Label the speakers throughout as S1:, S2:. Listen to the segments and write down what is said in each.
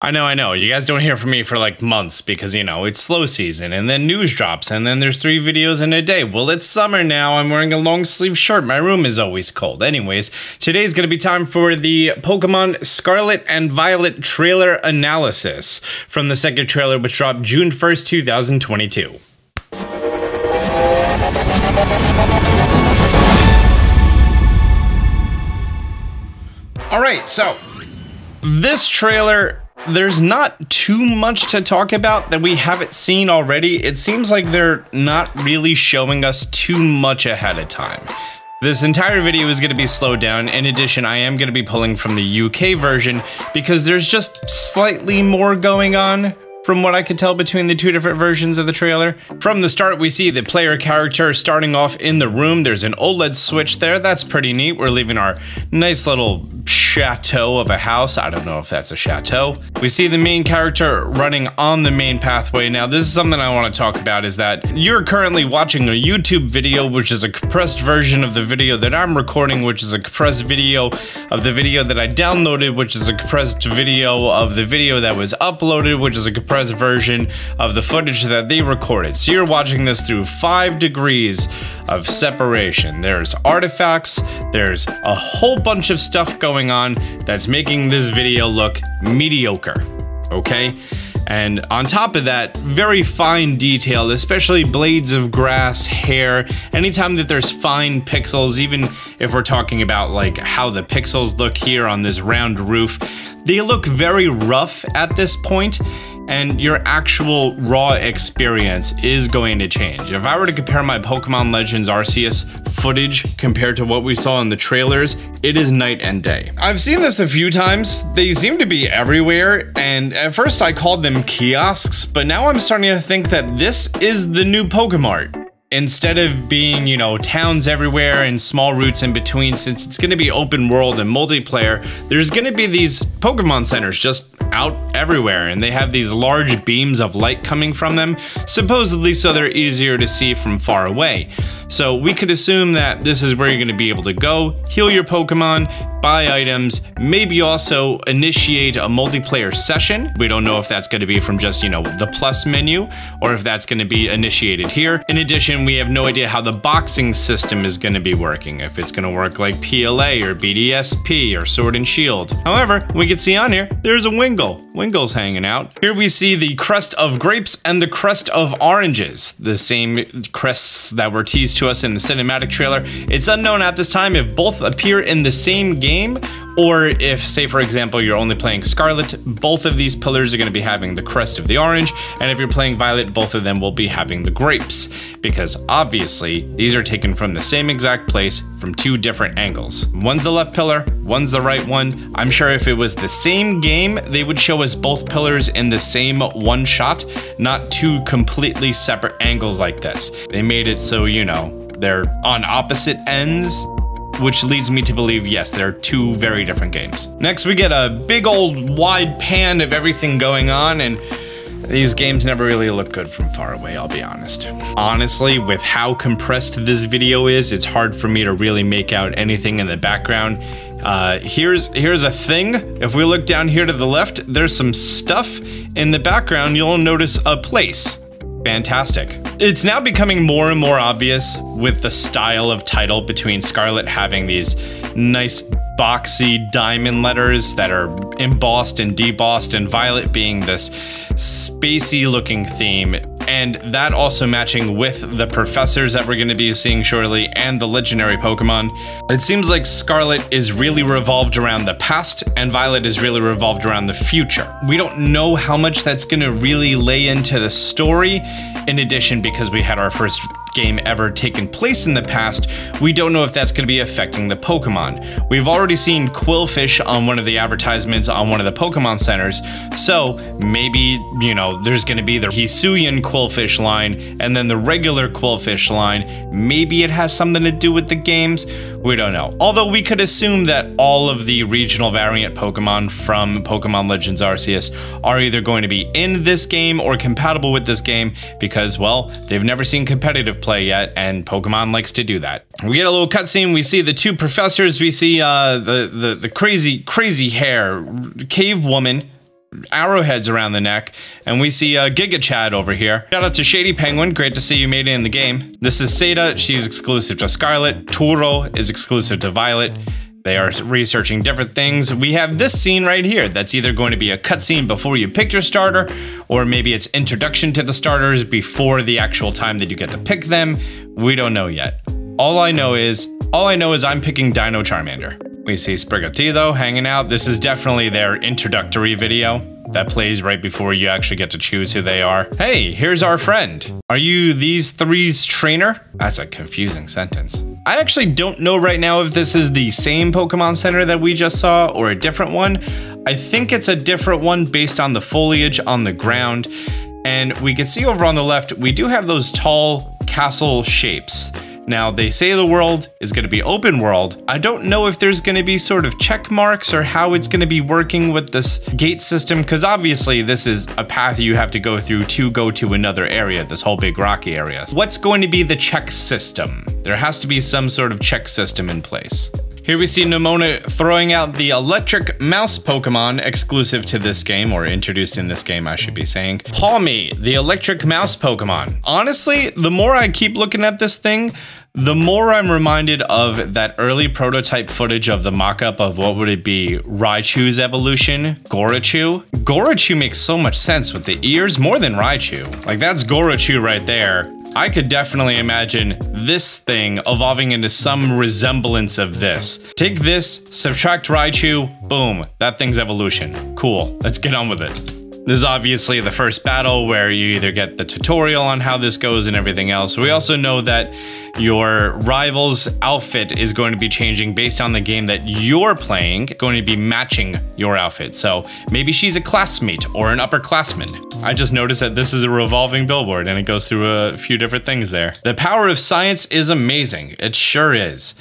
S1: I know. You guys don't hear from me for like months because, you know, it's slow season and then news drops and then there's 3 videos in a day. Well, it's summer now. I'm wearing a long sleeve shirt. My room is always cold. Anyways, today's going to be time for the Pokemon Scarlet and Violet trailer analysis from the second trailer, which dropped June 1st, 2022. Alright, so this trailer, there's not too much to talk about that we haven't seen already. It seems like they're not really showing us too much ahead of time. This entire video is going to be slowed down. In addition, I am going to be pulling from the UK version because there's just slightly more going on from what I could tell between the 2 different versions of the trailer. From the start, we see the player character starting off in the room. There's an OLED switch there. That's pretty neat. We're leaving our nice little chateau of a house. I don't know if that's a chateau. We see the main character running on the main pathway. Now, this is something I want to talk about, is that you're currently watching a YouTube video, which is a compressed version of the video that I'm recording, which is a compressed video of the video that I downloaded, which is a compressed video of the video that was uploaded, which is a compressed version of the footage that they recorded. So you're watching this through 5 degrees of separation. There's artifacts, there's a whole bunch of stuff going on that's making this video look mediocre, okay? And on top of that, very fine detail, especially blades of grass, hair, anytime that there's fine pixels, even if we're talking about like how the pixels look here on this round roof, they look very rough at this point. And your actual raw experience is going to change. If I were to compare my Pokemon Legends Arceus footage compared to what we saw in the trailers, it is night and day. I've seen this a few times. They seem to be everywhere, and at first I called them kiosks, but now I'm starting to think that this is the new Pokemart. Instead of being, you know, towns everywhere and small routes in between, since it's going to be open world and multiplayer, there's going to be these Pokemon centers just out everywhere, and they have these large beams of light coming from them, supposedly so they're easier to see from far away. So we could assume that this is where you're going to be able to go, heal your Pokemon, buy items, maybe also initiate a multiplayer session. We don't know if that's going to be from just, you know, the plus menu, or if that's going to be initiated here. In addition, we have no idea how the boxing system is going to be working, if it's going to work like PLA or BDSP or Sword and Shield. However, we can see on here, there's a Wingull. Wingull's hanging out. Here we see the crest of grapes and the crest of oranges, the same crests that were teased to us in the cinematic trailer. It's unknown at this time if both appear in the same game, or if, say for example, you're only playing Scarlet, both of these pillars are going to be having the crest of the orange, and if you're playing Violet, both of them will be having the grapes, because obviously these are taken from the same exact place from 2 different angles. One's the left pillar, one's the right one. I'm sure if it was the same game, they would show us both pillars in the same one shot, not 2 completely separate angles like this. They made it so, you know, they're on opposite ends, which leads me to believe, yes, they're 2 very different games. Next, we get a big old wide pan of everything going on, and these games never really look good from far away, I'll be honest. Honestly, with how compressed this video is, it's hard for me to really make out anything in the background. Here's a thing. If we look down here to the left, there's some stuff in the background. You'll notice a place. Fantastic. It's now becoming more and more obvious with the style of title between Scarlet having these nice boxy diamond letters that are embossed and debossed, and Violet being this spacey looking theme, and that also matching with the professors that we're going to be seeing shortly and the legendary Pokemon. It seems like Scarlet is really revolved around the past and Violet is really revolved around the future. We don't know how much that's going to really lay into the story. In addition, because we had our first game ever taken place in the past, we don't know if that's going to be affecting the Pokemon. We've already seen Quillfish on one of the advertisements on one of the Pokemon centers, so maybe, you know, there's going to be the Hisuian Quillfish line and then the regular Quillfish line. Maybe it has something to do with the games. We don't know. Although we could assume that all of the regional variant Pokemon from Pokemon Legends Arceus are either going to be in this game or compatible with this game, because, well, they've never seen competitive play yet, and Pokemon likes to do that. We get a little cutscene. We see the 2 professors. We see the crazy hair cave woman arrowheads around the neck, and we see Giga Chad over here. Shout out to Shady Penguin, great to see you made it in the game. This is Seda, she's exclusive to Scarlet. Turo is exclusive to Violet. They are researching different things. We have this scene right here that's either going to be a cutscene before you pick your starter, or maybe it's introduction to the starters before the actual time that you get to pick them. We don't know yet. All I know is I'm picking Dino Charmander. We see Sprigatito hanging out. This is definitely their introductory video that plays right before you actually get to choose who they are. Hey, here's our friend. Are you these three's trainer? That's a confusing sentence. I actually don't know right now if this is the same Pokemon Center that we just saw or a different one. I think it's a different one based on the foliage on the ground. And we can see over on the left, we do have those tall castle shapes. Now, they say the world is going to be open world. I don't know if there's going to be sort of check marks or how it's going to be working with this gate system, because obviously this is a path you have to go through to go to another area, this whole big rocky area. What's going to be the check system? There has to be some sort of check system in place. Here we see Nemona throwing out the electric mouse Pokemon exclusive to this game, or introduced in this game, I should be saying. Palmy, the electric mouse Pokemon. Honestly, the more I keep looking at this thing, the more I'm reminded of that early prototype footage of the mock-up of what would it be, Raichu's evolution, Gorochu. Gorochu makes so much sense with the ears, more than Raichu. Like, that's Gorochu right there. I could definitely imagine this thing evolving into some resemblance of this. Take this, subtract Raichu, boom, that thing's evolution. Cool, let's get on with it. This is obviously the first battle where you either get the tutorial on how this goes and everything else. We also know that your rival's outfit is going to be changing based on the game that you're playing, going to be matching your outfit. So maybe she's a classmate or an upperclassman. I just noticed that this is a revolving billboard and it goes through a few different things there. The power of science is amazing. It sure is.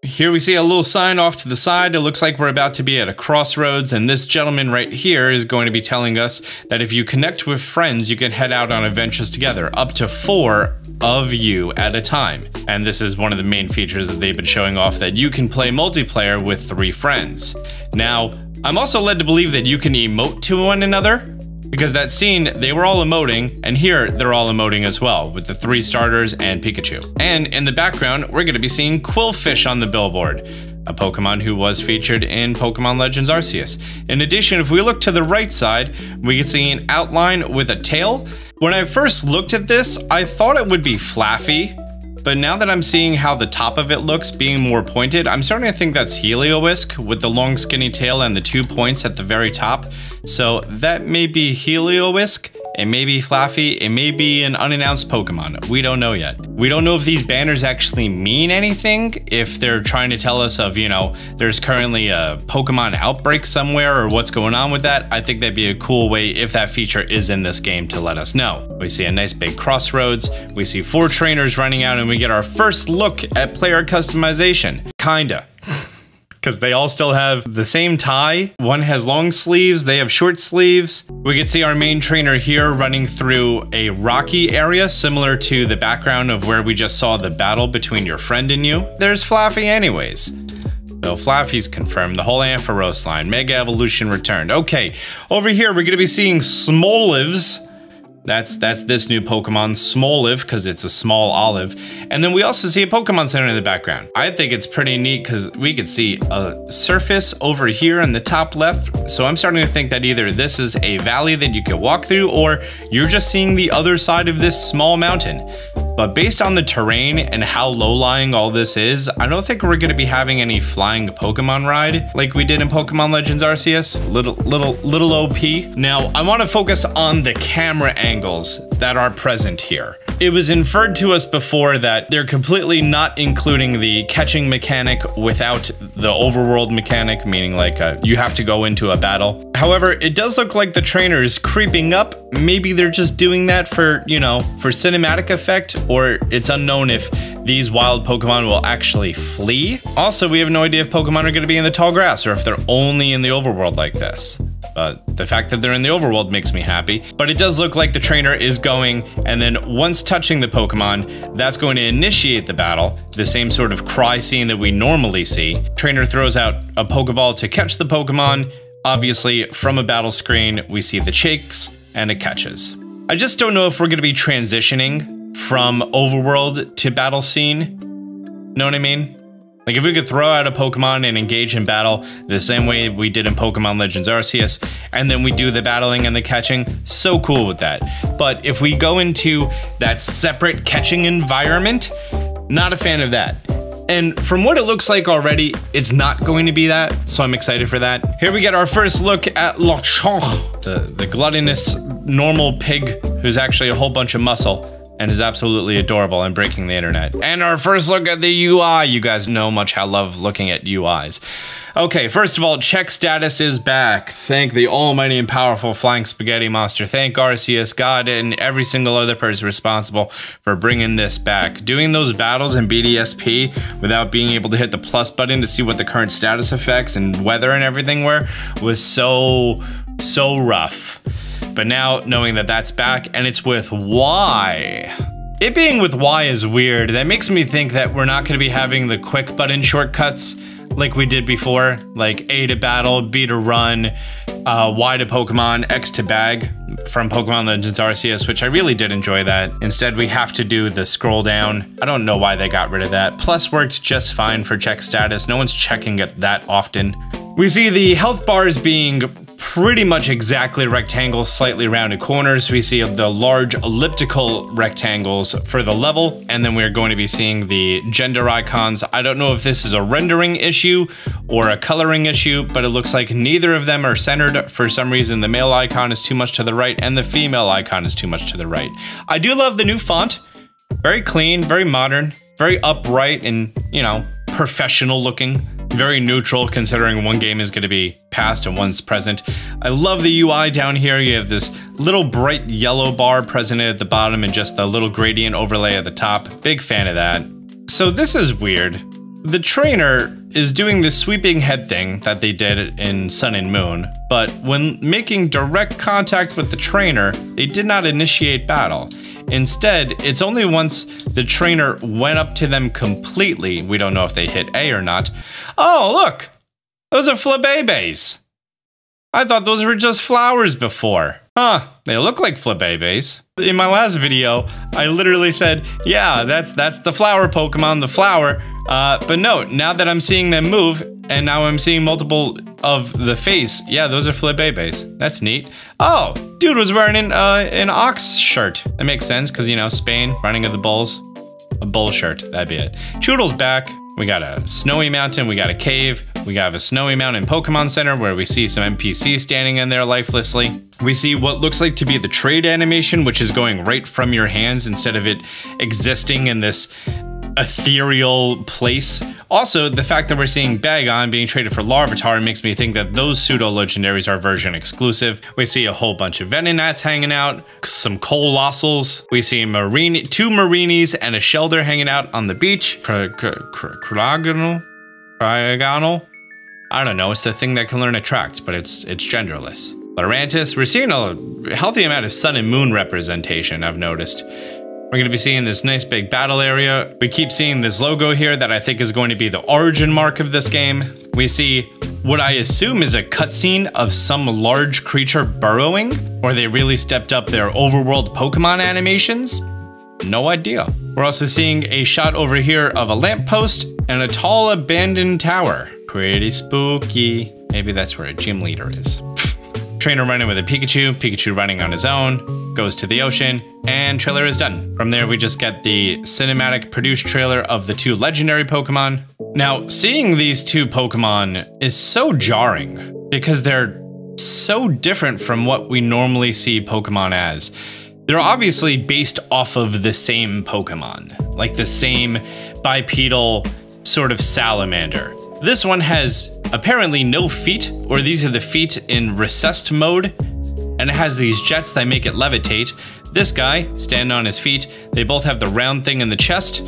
S1: Here we see a little sign off to the side. It looks like we're about to be at a crossroads, and this gentleman right here is going to be telling us that if you connect with friends, you can head out on adventures together, up to 4 of you at a time. And this is one of the main features that they've been showing off, that you can play multiplayer with 3 friends. Now, I'm also led to believe that you can emote to one another, because that scene, they were all emoting, and here they're all emoting as well, with the 3 starters and Pikachu. And in the background, we're gonna be seeing Quillfish on the billboard, a Pokemon who was featured in Pokemon Legends Arceus. In addition, if we look to the right side, we can see an outline with a tail. When I first looked at this, I thought it would be Flaffy, but now that I'm seeing how the top of it looks being more pointed, I'm starting to think that's Heliolisk with the long skinny tail and the 2 points at the very top. So that may be Heliolisk, it may be Flaffy, it may be an unannounced Pokemon. We don't know yet. We don't know if these banners actually mean anything, if they're trying to tell us of, you know, there's currently a Pokemon outbreak somewhere or what's going on with that. I think that'd be a cool way, if that feature is in this game, to let us know. We see a nice big crossroads, we see 4 trainers running out, and we get our first look at player customization. Kinda. Because they all still have the same tie. One has long sleeves, they have short sleeves. We can see our main trainer here running through a rocky area, similar to the background of where we just saw the battle between your friend and you. There's Flaffy anyways. So Flaffy's confirmed, the whole Ampharos line, Mega Evolution returned. Okay, over here we're gonna be seeing Smolivs. That's this new Pokemon, Smoliv, because it's a small olive. And then we also see a Pokemon Center in the background. I think it's pretty neat because we could see a surface over here in the top left. So I'm starting to think that either this is a valley that you could walk through, or you're just seeing the other side of this small mountain. But based on the terrain and how low-lying all this is, I don't think we're gonna be having any flying Pokemon ride like we did in Pokemon Legends Arceus. Little OP. Now, I wanna focus on the camera angles that are present here. It was inferred to us before that they're completely not including the catching mechanic without the overworld mechanic, meaning like you have to go into a battle. However, it does look like the trainer is creeping up. Maybe they're just doing that for, you know, for cinematic effect, or it's unknown if these wild Pokemon will actually flee. Also, we have no idea if Pokemon are going to be in the tall grass or if they're only in the overworld like this. The fact that they're in the overworld makes me happy, but it does look like the trainer is going, and then once touching the Pokemon, that's going to initiate the battle, the same sort of cry scene that we normally see. Trainer throws out a Pokeball to catch the Pokemon, Obviously, from a battle screen, we see the shakes and it catches. I just don't know if we're going to be transitioning from overworld to battle scene. Know what I mean? Like if we could throw out a Pokemon and engage in battle the same way we did in Pokemon Legends Arceus, and then we do the battling and the catching, so cool with that. But if we go into that separate catching environment, not a fan of that. And from what it looks like already, it's not going to be that, so I'm excited for that. Here we get our first look at Lechonk, the gluttonous normal pig who's actually a whole bunch of muscle and is absolutely adorable and breaking the internet. And our first look at the UI. You guys know much how I love looking at UIs. Okay, first of all, check status is back. Thank the almighty and powerful flying spaghetti monster. Thank Arceus, God, and every single other person responsible for bringing this back. Doing those battles in BDSP without being able to hit the plus button to see what the current status effects and weather and everything were was so rough. But now knowing that that's back and it's with Y. It being with Y is weird. That makes me think that we're not going to be having the quick button shortcuts like we did before, like A to battle, B to run, Y to Pokemon, X to bag from Pokemon Legends Arceus, which I really did enjoy that. Instead, we have to do the scroll down. I don't know why they got rid of that. Plus worked just fine for check status. No one's checking it that often. We see the health bars being pretty much exactly rectangles, slightly rounded corners. We see the large elliptical rectangles for the level, and then we're going to be seeing the gender icons. I don't know if this is a rendering issue or a coloring issue, but it looks like neither of them are centered. For some reason, the male icon is too much to the right and the female icon is too much to the right. I do love the new font. Very clean, very modern, very upright and, you know, professional looking. Very neutral considering one game is going to be past and one's present. I love the UI down here. You have this little bright yellow bar present at the bottom and just the little gradient overlay at the top. Big fan of that. So this is weird. The trainer is doing this sweeping head thing that they did in Sun and Moon, but when making direct contact with the trainer, they did not initiate battle. Instead, it's only once the trainer went up to them completely, we don't know if they hit A or not. Oh, look! Those are flabébés! I thought those were just flowers before. Huh, they look like flabébés. In my last video, I literally said, yeah, that's the flower Pokemon, the flower. But no, now that I'm seeing them move, and now I'm seeing multiple of the face, yeah, those are flabébés. That's neat. Oh, dude was wearing an ox shirt. That makes sense, because, you know, Spain, running of the bulls. A bull shirt, that'd be it. Choodle's back. We got a snowy mountain, we got a cave, we got a snowy mountain Pokemon Center where we see some NPCs standing in there lifelessly. We see what looks like to be the trade animation, which is going right from your hands instead of it existing in this ethereal place. Also, the fact that we're seeing Bagon being traded for Larvitar makes me think that those pseudo-legendaries are version exclusive. We see a whole bunch of Venonats hanging out, some Colossals. We see two Marinis and a Shelder hanging out on the beach. Cryogonal? I don't know, it's the thing that can learn Attract, but it's genderless. Lurantis, we're seeing a healthy amount of Sun and Moon representation, I've noticed. We're going to be seeing this nice big battle area. We keep seeing this logo here that I think is going to be the origin mark of this game. We see what I assume is a cutscene of some large creature burrowing, or they really stepped up their overworld Pokemon animations. No idea. We're also seeing a shot over here of a lamppost and a tall abandoned tower. Pretty spooky. Maybe that's where a gym leader is. Trainer running with a Pikachu running on his own, goes to the ocean, and trailer is done. From there, we just get the cinematic produced trailer of the two legendary Pokemon. Now, seeing these two Pokemon is so jarring because they're so different from what we normally see Pokemon as. They're obviously based off of the same Pokemon, like the same bipedal sort of salamander. This one has apparently no feet, or these are the feet in recessed mode, and it has these jets that make it levitate. This guy, standing on his feet, they both have the round thing in the chest,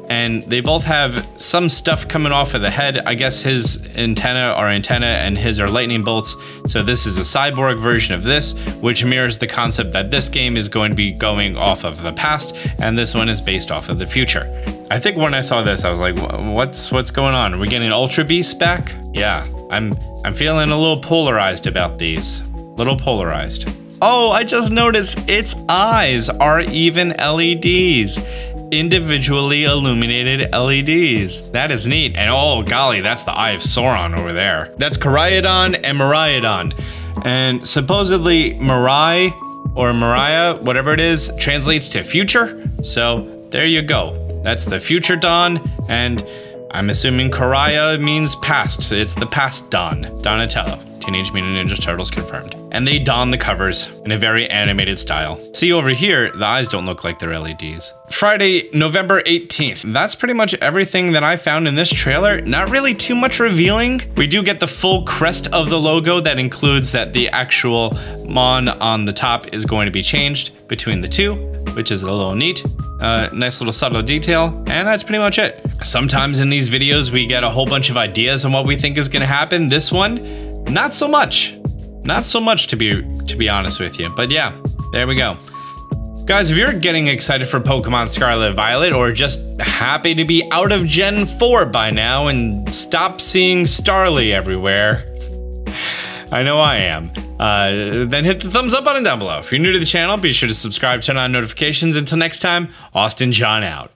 S1: and they both have some stuff coming off of the head. I guess his antenna are antenna and his are lightning bolts. So this is a cyborg version of this, which mirrors the concept that this game is going to be going off of the past, and this one is based off of the future. I think when I saw this, I was like, what's going on? Are we getting Ultra Beasts back? Yeah, I'm feeling a little polarized about these. Little polarized. Oh, I just noticed its eyes are even LEDs. Individually illuminated LEDs. That is neat. And oh golly, that's the Eye of Sauron over there. That's Koraidon and Miraidon. And supposedly Mirai or Mariah, whatever it is, translates to future. So there you go. That's the future Don, and I'm assuming Koraya means past. It's the past Don. Donatello. Teenage Mutant Ninja Turtles confirmed. And they don the covers in a very animated style. See over here, the eyes don't look like they're LEDs. Friday, November 18th. That's pretty much everything that I found in this trailer. Not really too much revealing. We do get the full crest of the logo that includes that the actual Mon on the top is going to be changed between the two, which is a little neat. Nice little subtle detail, and that's pretty much it. Sometimes in these videos, we get a whole bunch of ideas on what we think is gonna happen. This one, not so much. Not so much to be honest with you, but yeah, there we go. Guys, if you're getting excited for Pokemon Scarlet Violet or just happy to be out of Gen 4 by now and stop seeing Starly everywhere, I know I am, then hit the thumbs up button down below. If you're new to the channel, be sure to subscribe, turn on notifications. Until next time, Austin John out.